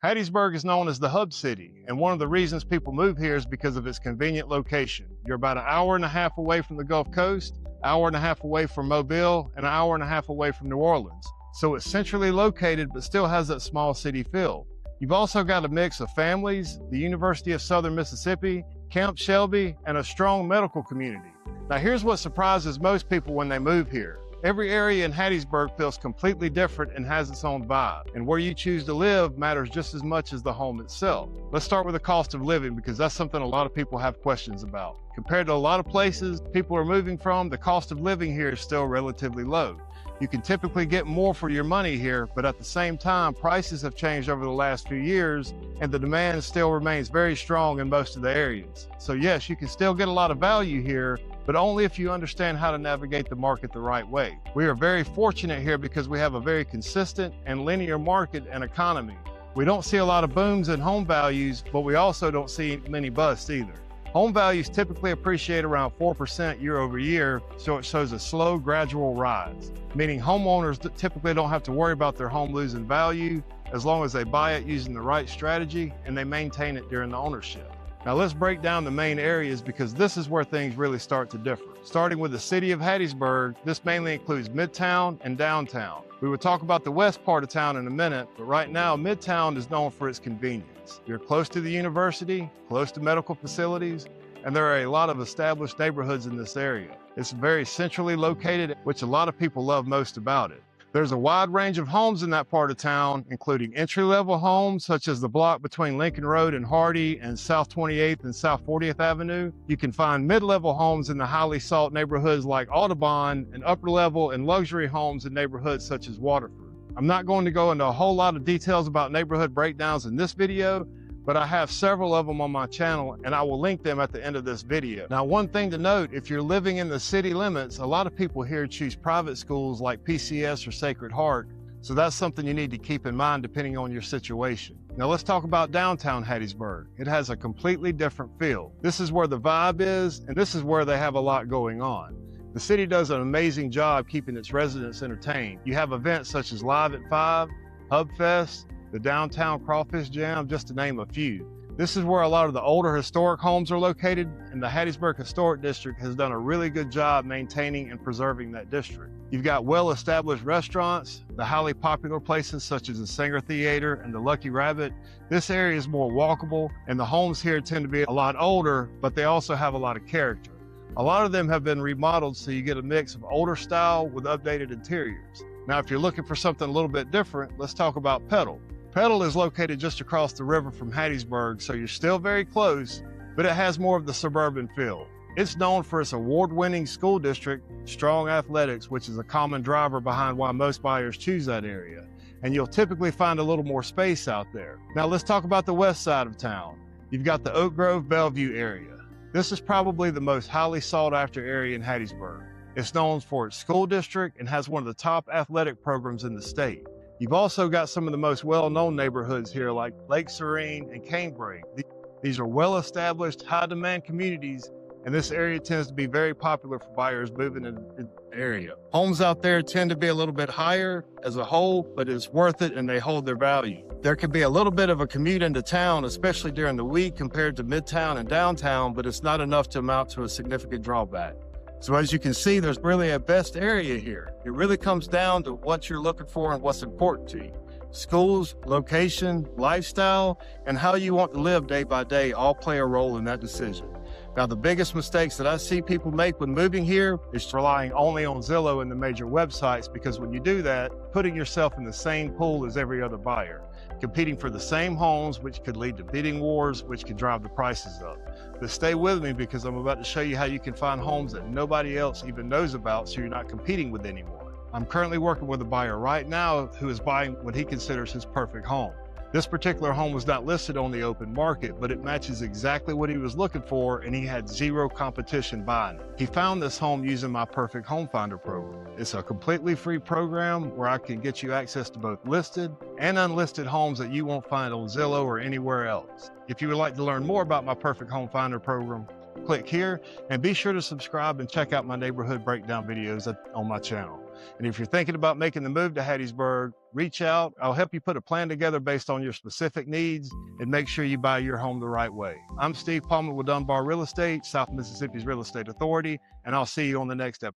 Hattiesburg is known as the hub city, and one of the reasons people move here is because of its convenient location. You're about an hour and a half away from the Gulf Coast, hour and a half away from Mobile, and an hour and a half away from New Orleans. So it's centrally located, but still has that small city feel. You've also got a mix of families, the University of Southern Mississippi, Camp Shelby, and a strong medical community. Now here's what surprises most people when they move here. Every area in Hattiesburg feels completely different and has its own vibe. And where you choose to live matters just as much as the home itself. Let's start with the cost of living, because that's something a lot of people have questions about. Compared to a lot of places people are moving from, the cost of living here is still relatively low. You can typically get more for your money here, but at the same time, prices have changed over the last few years, and the demand still remains very strong in most of the areas. So yes, you can still get a lot of value here, but only if you understand how to navigate the market the right way. We are very fortunate here because we have a very consistent and linear market and economy. We don't see a lot of booms in home values, but we also don't see many busts either. Home values typically appreciate around 4% year over year, so it shows a slow, gradual rise, meaning homeowners typically don't have to worry about their home losing value as long as they buy it using the right strategy and they maintain it during the ownership. Now let's break down the main areas, because this is where things really start to differ. Starting with the city of Hattiesburg, this mainly includes Midtown and Downtown. We will talk about the west part of town in a minute, but right now Midtown is known for its convenience. You're close to the university, close to medical facilities, and there are a lot of established neighborhoods in this area. It's very centrally located, which a lot of people love most about it. There's a wide range of homes in that part of town, including entry-level homes, such as the block between Lincoln Road and Hardy and South 28th and South 40th Avenue. You can find mid-level homes in the highly sought neighborhoods like Audubon, and upper-level and luxury homes in neighborhoods such as Waterford. I'm not going to go into a whole lot of details about neighborhood breakdowns in this video, but I have several of them on my channel, and I will link them at the end of this video. Now, one thing to note, if you're living in the city limits, a lot of people here choose private schools like PCS or Sacred Heart, so that's something you need to keep in mind depending on your situation. Now let's talk about downtown Hattiesburg. It has a completely different feel. This is where the vibe is, and this is where they have a lot going on. The city does an amazing job keeping its residents entertained. You have events such as Live at 5, Hub Fest, the Downtown Crawfish Jam, just to name a few. This is where a lot of the older historic homes are located, and the Hattiesburg Historic District has done a really good job maintaining and preserving that district. You've got well-established restaurants, the highly popular places such as the Singer Theater and the Lucky Rabbit. This area is more walkable, and the homes here tend to be a lot older, but they also have a lot of character. A lot of them have been remodeled, so you get a mix of older style with updated interiors. Now, if you're looking for something a little bit different, let's talk about Petal. Petal is located just across the river from Hattiesburg, so you're still very close, but it has more of the suburban feel. It's known for its award-winning school district, strong athletics, which is a common driver behind why most buyers choose that area. And you'll typically find a little more space out there. Now let's talk about the west side of town. You've got the Oak Grove Bellevue area. This is probably the most highly sought-after area in Hattiesburg. It's known for its school district and has one of the top athletic programs in the state. You've also got some of the most well-known neighborhoods here like Lake Serene and Canebrake. These are well-established, high-demand communities, and this area tends to be very popular for buyers moving in the area. Homes out there tend to be a little bit higher as a whole, but it's worth it and they hold their value. There can be a little bit of a commute into town, especially during the week compared to Midtown and Downtown, but it's not enough to amount to a significant drawback. So as you can see, there's really a best area here. It really comes down to what you're looking for and what's important to you. Schools, location, lifestyle, and how you want to live day by day all play a role in that decision. Now, the biggest mistakes that I see people make when moving here is relying only on Zillow and the major websites, because when you do that, putting yourself in the same pool as every other buyer, competing for the same homes, which could lead to bidding wars, which could drive the prices up. But stay with me, because I'm about to show you how you can find homes that nobody else even knows about, so you're not competing with anyone. I'm currently working with a buyer right now who is buying what he considers his perfect home. This particular home was not listed on the open market, but it matches exactly what he was looking for, and he had zero competition buying it. He found this home using my Perfect Home Finder program. It's a completely free program where I can get you access to both listed and unlisted homes that you won't find on Zillow or anywhere else. If you would like to learn more about my Perfect Home Finder program, click here, and be sure to subscribe and check out my neighborhood breakdown videos on my channel. And if you're thinking about making the move to Hattiesburg, reach out. I'll help you put a plan together based on your specific needs and make sure you buy your home the right way. I'm Steve Pahlman with Dunbar Real Estate, South Mississippi's Real Estate Authority, and I'll see you on the next episode.